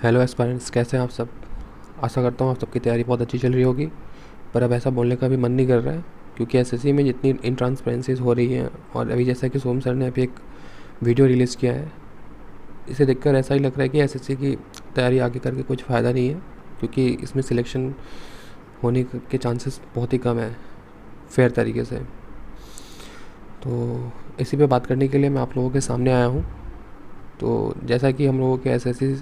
Hello aspirants, कैसे हैं आप सब। आशा करता हूँ आप सबकी तैयारी बहुत अच्छी चल रही होगी। पर अब ऐसा बोलने का भी मन नहीं कर रहा है, क्योंकि एसएससी में जितनी इनट्रांसपेरेंसीज हो रही हैं, और अभी जैसा कि सोम सर ने अभी एक वीडियो रिलीज़ किया है, इसे देखकर ऐसा ही लग रहा है कि एसएससी की तैयारी आगे करके कुछ फ़ायदा नहीं है, क्योंकि इसमें सिलेक्शन होने के चांसेस बहुत ही कम है फेयर तरीके से। तो इसी पे बात करने के लिए मैं आप लोगों के सामने आया हूँ। तो जैसा कि हम लोगों के एसएससी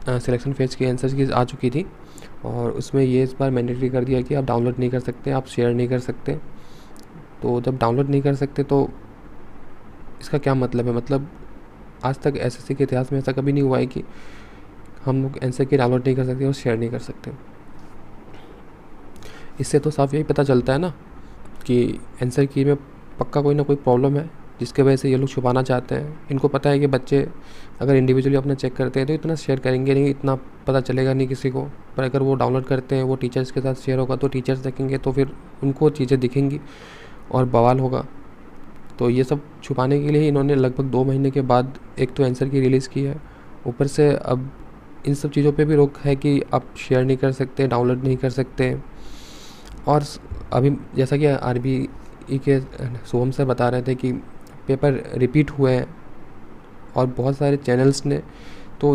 सिलेक्शन फेज की आंसर्स की आ चुकी थी, और उसमें ये इस बार मैंडेटरी कर दिया कि आप डाउनलोड नहीं कर सकते, आप शेयर नहीं कर सकते। तो जब डाउनलोड नहीं कर सकते तो इसका क्या मतलब है। मतलब आज तक एसएससी के इतिहास में ऐसा कभी नहीं हुआ है कि हम लोग आंसर की डाउनलोड नहीं कर सकते और शेयर नहीं कर सकते। इससे तो साफ यही पता चलता है ना कि आंसर की में पक्का कोई ना कोई प्रॉब्लम है, जिसके वजह से ये लोग छुपाना चाहते हैं। इनको पता है कि बच्चे अगर इंडिविजुअली अपना चेक करते हैं तो इतना शेयर करेंगे नहीं, इतना पता चलेगा नहीं किसी को। पर अगर वो डाउनलोड करते हैं, वो टीचर्स के साथ शेयर होगा तो टीचर्स देखेंगे, तो फिर उनको चीज़ें दिखेंगी और बवाल होगा। तो ये सब छुपाने के लिए इन्होंने लगभग 2 महीने के बाद एक तो आंसर की रिलीज़ की है। ऊपर से अब इन सब चीज़ों पे भी रोक है कि आप शेयर नहीं कर सकते, डाउनलोड नहीं कर सकते। और अभी जैसा कि आरबीई के सोहम सर बता रहे थे कि पेपर रिपीट हुए हैं, और बहुत सारे चैनल्स ने तो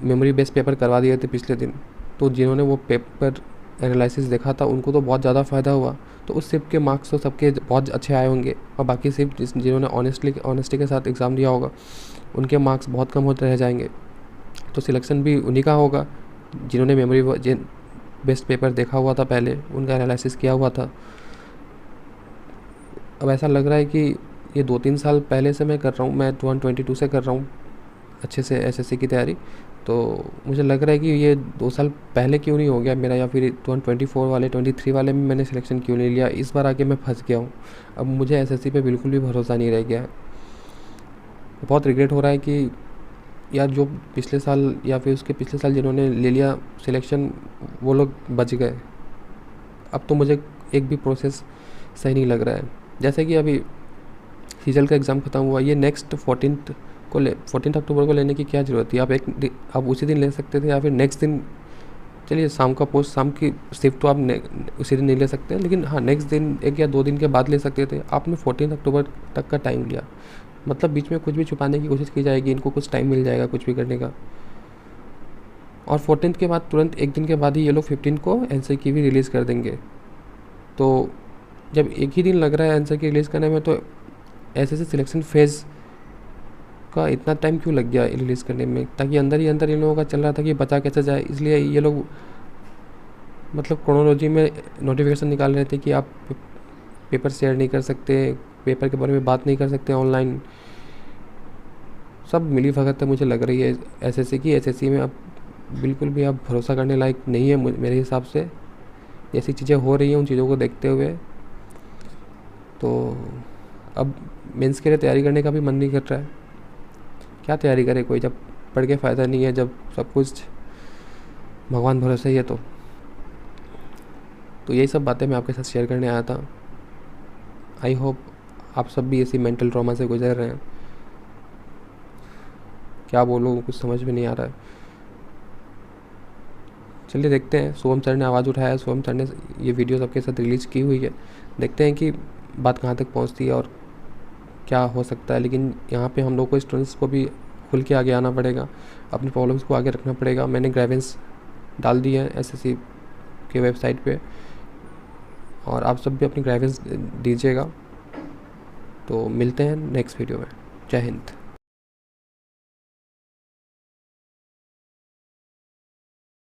मेमोरी बेस्ड पेपर करवा दिए थे पिछले दिन। तो जिन्होंने वो पेपर एनालिसिस देखा था उनको तो बहुत ज़्यादा फ़ायदा हुआ। तो उस शिफ्ट के मार्क्स तो सबके बहुत अच्छे आए होंगे, और बाकी शिफ्ट जिन्होंने ऑनेस्टी के साथ एग्ज़ाम दिया होगा उनके मार्क्स बहुत कम होते रह जाएंगे। तो सिलेक्शन भी उन्हीं का होगा जिन्होंने मेमोरी बेस्ड पेपर देखा हुआ था, पहले उनका एनालिसिस किया हुआ था। अब ऐसा लग रहा है कि ये 2-3 साल पहले से मैं कर रहा हूँ, मैं 2022 से कर रहा हूँ अच्छे से एसएससी की तैयारी। तो मुझे लग रहा है कि ये 2 साल पहले क्यों नहीं हो गया मेरा, या फिर 2024 वाले 23 वाले में मैंने सिलेक्शन क्यों नहीं लिया। इस बार आके मैं फंस गया हूँ। अब मुझे एसएससी पे बिल्कुल भी भरोसा नहीं रह गया है। बहुत रिग्रेट हो रहा है कि यार जो पिछले साल या फिर उसके पिछले साल जिन्होंने ले लिया सिलेक्शन, वो लोग बच गए। अब तो मुझे एक भी प्रोसेस सही नहीं लग रहा है। जैसे कि अभी सीजल का एग्ज़ाम ख़त्म हुआ, ये नेक्स्ट 14 अक्टूबर को लेने की क्या ज़रूरत थी। आप उसी दिन ले सकते थे, या फिर नेक्स्ट दिन। चलिए शाम की शिफ्ट तो आप उसी दिन नहीं ले सकते, लेकिन हाँ नेक्स्ट दिन 1 या 2 दिन के बाद ले सकते थे। आपने 14 अक्टूबर तक का टाइम लिया। मतलब बीच में कुछ भी छुपाने की कोशिश की जाएगी, इनको कुछ टाइम मिल जाएगा कुछ भी करने का। और 14 के बाद तुरंत 1 दिन के बाद ही ये लोग 15 को आंसर की भी रिलीज़ कर देंगे। तो जब एक ही दिन लग रहा है आंसर की रिलीज़ करने में, तो ऐसे सिलेक्शन फेज़ का इतना टाइम क्यों लग गया रिलीज़ करने में। ताकि अंदर ही अंदर इन लोगों का चल रहा था कि बचा कैसे जाए, इसलिए ये लोग मतलब क्रोनोलॉजी में नोटिफिकेशन निकाल रहे थे कि आप पेपर शेयर नहीं कर सकते, पेपर के बारे में बात नहीं कर सकते ऑनलाइन। सब मिली भगत है मुझे लग रही है एसएससी की। एसएससी में अब बिल्कुल भी आप भरोसा करने लायक नहीं है मेरे हिसाब से। जैसी चीज़ें हो रही हैं उन चीज़ों को देखते हुए, तो अब मेंस के लिए तैयारी करने का भी मन नहीं कर रहा है। क्या तैयारी करे कोई, जब पढ़ के फ़ायदा नहीं है, जब सब कुछ भगवान भरोसे ही है। तो यही सब बातें मैं आपके साथ शेयर करने आया था। आई होप आप सब भी ऐसी मेंटल ट्रॉमा से गुजर रहे हैं। क्या बोलूँ, कुछ समझ में नहीं आ रहा है। चलिए देखते हैं, सोहम सर ने आवाज़ उठाया है, सोहम सर ने ये वीडियो सबके साथ रिलीज़ की हुई है। देखते हैं कि बात कहाँ तक पहुँचती है और क्या हो सकता है। लेकिन यहाँ पे हम लोग को स्टूडेंट्स को भी खुल के आगे आना पड़ेगा, अपनी प्रॉब्लम्स को आगे रखना पड़ेगा। मैंने ग्रेवेंस डाल दी है एसएससी के वेबसाइट पे, और आप सब भी अपनी ग्रेवेंस दीजिएगा। तो मिलते हैं नेक्स्ट वीडियो में। जय हिंद।